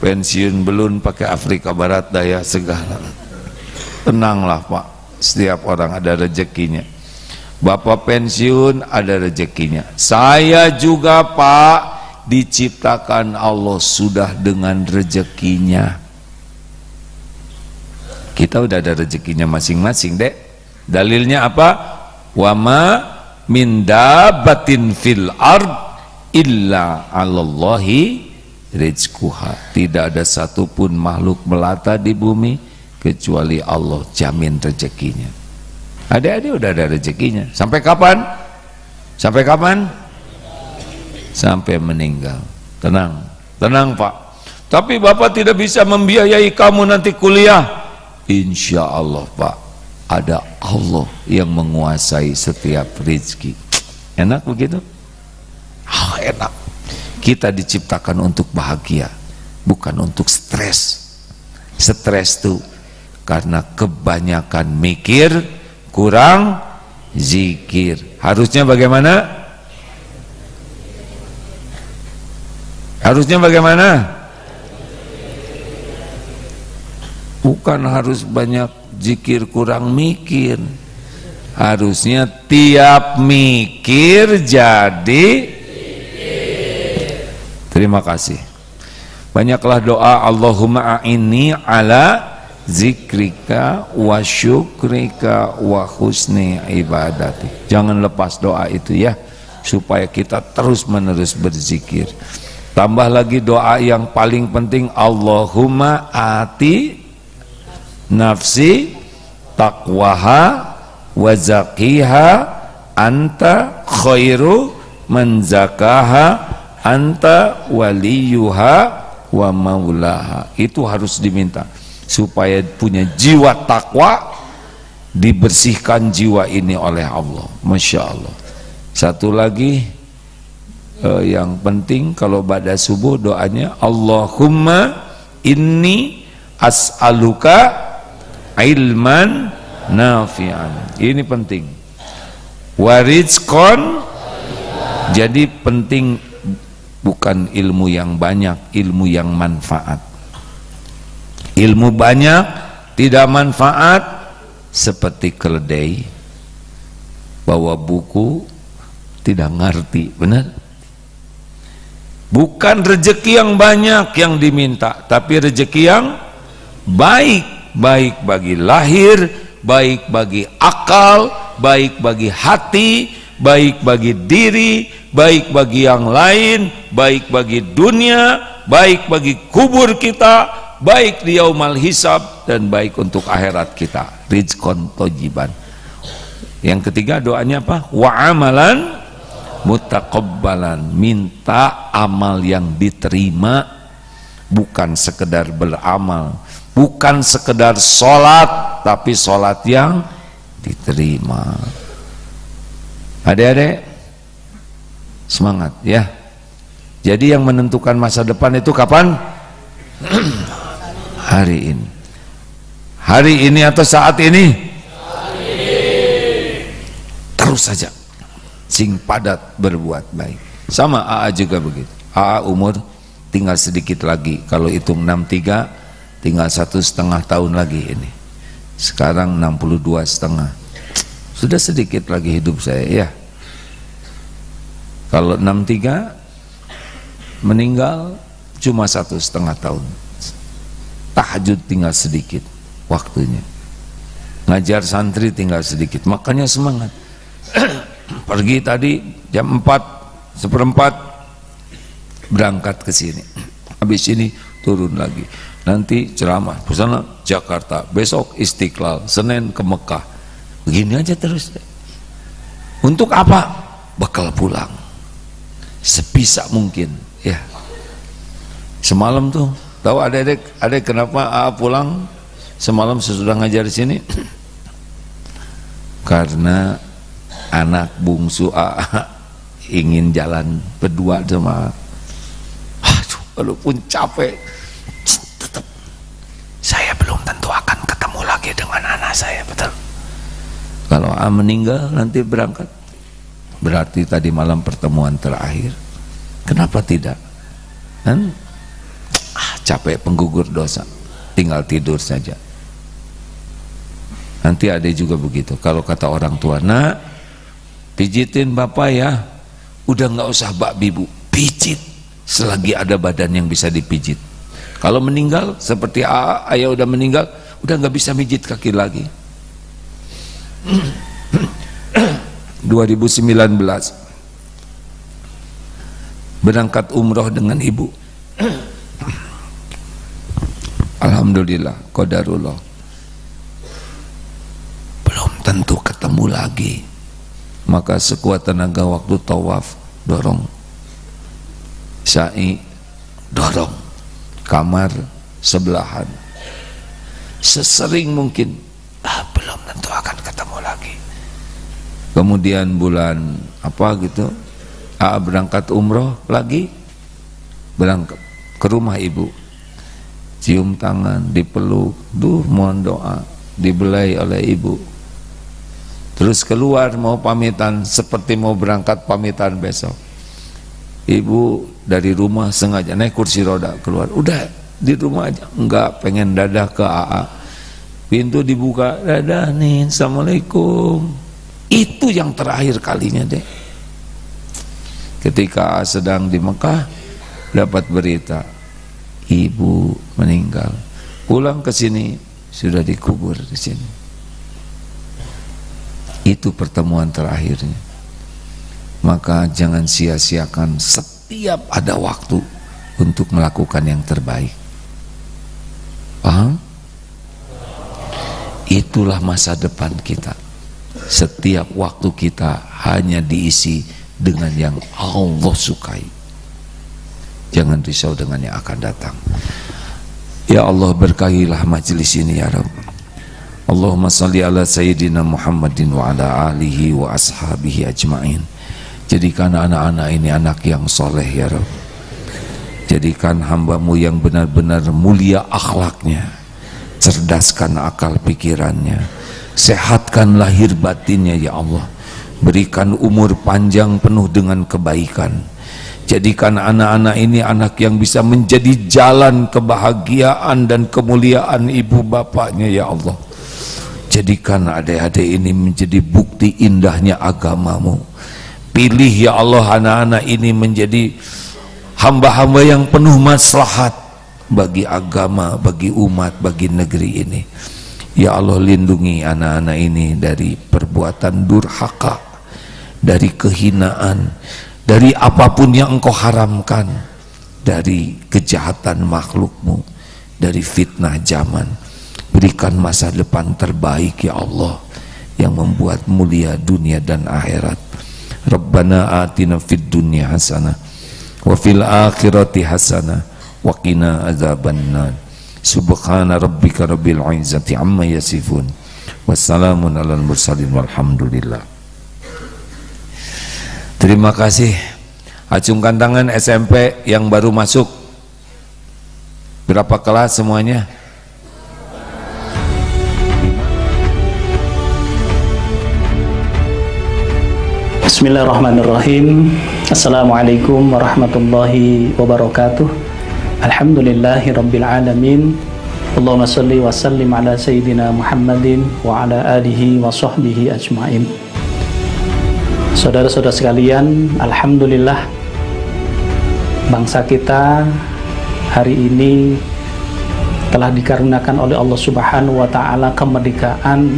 Pensiun belum pakai Afrika Barat Daya segala. Tenanglah Pak, setiap orang ada rezekinya. Bapak pensiun ada rezekinya. Saya juga Pak, diciptakan Allah sudah dengan rezekinya. Kita udah ada rezekinya masing-masing dek. Dalilnya apa? Wama min dabatin fil ard illa 'alallahi rizquha. Tidak ada satupun makhluk melata di bumi kecuali Allah jamin rezekinya. Adik-adik udah ada rezekinya. Sampai kapan? Sampai kapan? Sampai meninggal. Tenang, tenang Pak. Tapi Bapak tidak bisa membiayai kamu nanti kuliah. Insya Allah Pak, ada Allah yang menguasai setiap rezeki. Enak begitu? Enak. Kita diciptakan untuk bahagia, bukan untuk stres. Stres tuh karena kebanyakan mikir, kurang zikir. Harusnya bagaimana? Harusnya bagaimana? Bukan harus banyak zikir kurang mikir. Harusnya tiap mikir jadi zikir. Terima kasih. Banyaklah doa Allahumma a'inni ala zikrika wa syukrika wa husni ibadati. Jangan lepas doa itu ya, supaya kita terus menerus berzikir. Tambah lagi doa yang paling penting, Allahumma ati nafsi taqwaha wa zakiha anta khairu man zakaha anta waliyuha wa maulaha. Itu harus diminta supaya punya jiwa takwa, dibersihkan jiwa ini oleh Allah. Masya Allah. Satu lagi yang penting kalau pada subuh doanya Allahumma inni as'aluka ilman nafi'an. Ini penting. Warizqon, jadi penting bukan ilmu yang banyak, ilmu yang manfaat. Ilmu banyak tidak manfaat seperti keledai bawa buku tidak ngerti, benar? Bukan rezeki yang banyak yang diminta, tapi rezeki yang baik, baik bagi lahir, baik bagi akal, baik bagi hati, baik bagi diri, baik bagi yang lain, baik bagi dunia, baik bagi kubur kita, baik di yaumal hisab, dan baik untuk akhirat kita. Rizqon tojiban. Yang ketiga doanya apa? Wa amalan mutaqabbalan, minta amal yang diterima, bukan sekedar beramal, bukan sekedar sholat, tapi sholat yang diterima. Adik-adik semangat ya. Jadi yang menentukan masa depan itu kapan? Hari ini. Hari ini atau saat ini? Hari ini. Terus saja sing padat berbuat baik. Sama AA juga begitu. AA umur tinggal sedikit lagi. Kalau hitung 63 tinggal 1,5 tahun lagi ini. Sekarang 62,5. Sudah sedikit lagi hidup saya ya. Kalau 63 meninggal cuma 1,5 tahun. Tahajud tinggal sedikit waktunya. Ngajar santri tinggal sedikit. Makanya semangat. Pergi tadi jam 4:04 berangkat ke sini. Habis ini turun lagi. Nanti ceramah ke sana Jakarta, besok Istiqlal, Senin ke Mekah. Begini aja terus. Untuk apa? Bekal pulang. Sebisa mungkin, ya. Semalam tuh, tahu adik-adik kenapa AA pulang semalam sesudah ngajar di sini? karena anak bungsu ingin jalan berdua sama aduh, walaupun capek tetap saya belum tentu akan ketemu lagi dengan anak saya, betul. Kalau meninggal nanti berangkat, berarti tadi malam pertemuan terakhir. Kenapa tidak? Dan capek penggugur dosa, tinggal tidur saja. Nanti ada juga begitu. Kalau kata orang tua, nak pijitin bapak ya, udah nggak usah bak bibu, pijit selagi ada badan yang bisa dipijit. Kalau meninggal seperti ayah udah meninggal, udah nggak bisa mijit kaki lagi. 2019 berangkat umroh dengan ibu. Alhamdulillah, qadarullah. Belum tentu ketemu lagi. Maka sekuat tenaga waktu tawaf, dorong. Sa'i, dorong. Kamar sebelahan. Sesering mungkin. Belum tentu akan ketemu lagi. Kemudian bulan apa gitu, berangkat umroh lagi, berangkat ke rumah ibu, cium tangan, dipeluk, mohon doa, dibelai oleh ibu. Terus keluar mau pamitan, seperti mau berangkat pamitan besok. Ibu dari rumah sengaja naik kursi roda keluar, udah di rumah aja, enggak, pengen dadah ke AA. Pintu dibuka, dadah nih, assalamualaikum. Itu yang terakhir kalinya deh. Ketika sedang di Mekah, dapat berita ibu meninggal. Pulang ke sini sudah dikubur di sini. Itu pertemuan terakhirnya. Maka jangan sia-siakan setiap ada waktu untuk melakukan yang terbaik. Paham? Itulah masa depan kita. Setiap waktu kita hanya diisi dengan yang Allah sukai. Jangan risau dengan yang akan datang. Ya Allah, berkahilah majelis ini ya Rabb. Allahumma salli ala Sayyidina Muhammadin wa ala alihi wa ashabihi ajma'in. Jadikan anak-anak ini anak yang soleh ya Rabb. Jadikan hambamu yang benar-benar mulia akhlaknya, cerdaskan akal pikirannya, sehatkan lahir batinnya ya Allah. Berikan umur panjang penuh dengan kebaikan. Jadikan anak-anak ini anak yang bisa menjadi jalan kebahagiaan dan kemuliaan ibu bapaknya ya Allah. Jadikan adik-adik ini menjadi bukti indahnya agamamu. Pilih ya Allah anak-anak ini menjadi hamba-hamba yang penuh maslahat bagi agama, bagi umat, bagi negeri ini. Ya Allah, lindungi anak-anak ini dari perbuatan durhaka, dari kehinaan, dari apapun yang Engkau haramkan, dari kejahatan makhlukmu, dari fitnah zaman. Berikan masa depan terbaik ya Allah, yang membuat mulia dunia dan akhirat. Rabbana atina fid dunya hasanah wa fil akhirati hasanah wa qina adzabannar. Subhana rabbika rabbil izzati amma yasifun, wassalamun alal mursalin walhamdulillah. Terima kasih. Acungkan tangan SMP yang baru masuk. Berapa kelas semuanya? Bismillahirrahmanirrahim. Assalamualaikum warahmatullahi wabarakatuh. Alhamdulillahi rabbil alamin. Allahumma salli wa sallim ala Sayyidina Muhammadin wa ala alihi wa sahbihi ajma'in. Saudara-saudara sekalian, alhamdulillah bangsa kita hari ini telah dikaruniakan oleh Allah Subhanahu wa taala kemerdekaan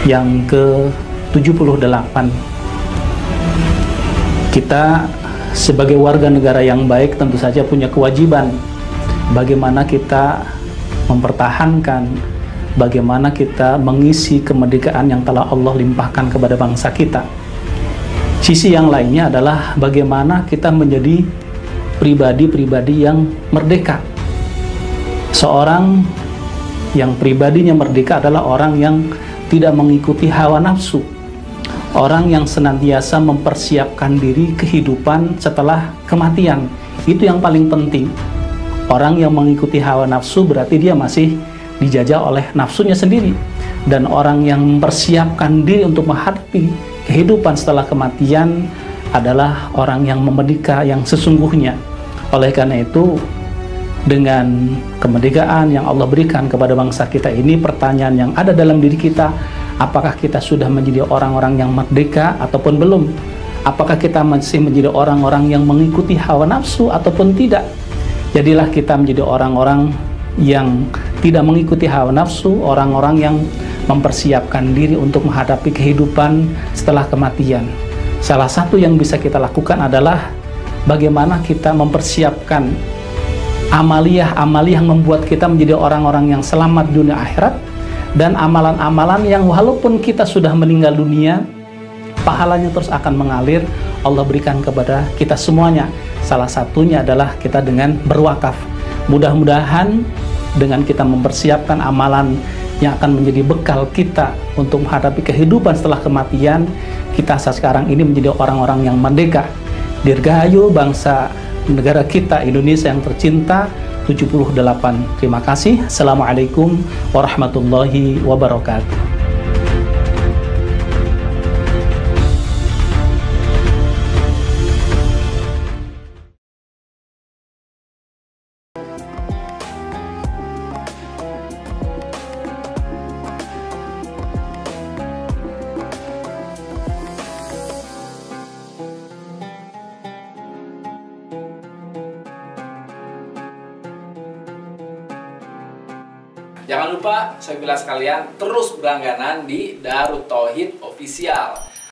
yang ke-78. Kita sebagai warga negara yang baik tentu saja punya kewajiban bagaimana kita mempertahankan, bagaimana kita mengisi kemerdekaan yang telah Allah limpahkan kepada bangsa kita. Sisi yang lainnya adalah bagaimana kita menjadi pribadi-pribadi yang merdeka. Seorang yang pribadinya merdeka adalah orang yang tidak mengikuti hawa nafsu. Orang yang senantiasa mempersiapkan diri kehidupan setelah kematian, itu yang paling penting. Orang yang mengikuti hawa nafsu berarti dia masih dijajah oleh nafsunya sendiri. Dan orang yang mempersiapkan diri untuk menghadapi kehidupan setelah kematian adalah orang yang memerdeka yang sesungguhnya. Oleh karena itu, dengan kemerdekaan yang Allah berikan kepada bangsa kita ini, pertanyaan yang ada dalam diri kita, apakah kita sudah menjadi orang-orang yang merdeka ataupun belum? Apakah kita masih menjadi orang-orang yang mengikuti hawa nafsu ataupun tidak? Jadilah kita menjadi orang-orang yang tidak mengikuti hawa nafsu, orang-orang yang mempersiapkan diri untuk menghadapi kehidupan setelah kematian. Salah satu yang bisa kita lakukan adalah bagaimana kita mempersiapkan amaliyah-amaliyah yang membuat kita menjadi orang-orang yang selamat dunia akhirat, dan amalan-amalan yang walaupun kita sudah meninggal dunia, pahalanya terus akan mengalir. Allah berikan kepada kita semuanya. Salah satunya adalah kita dengan berwakaf. Mudah-mudahan dengan kita mempersiapkan amalan yang akan menjadi bekal kita untuk menghadapi kehidupan setelah kematian, kita saat sekarang ini menjadi orang-orang yang merdeka. Dirgahayu bangsa negara kita Indonesia yang tercinta 78. Terima kasih. Assalamualaikum warahmatullahi wabarakatuh. Jangan lupa, saya bilang sekalian, terus berlangganan di Darut Tauhid Official.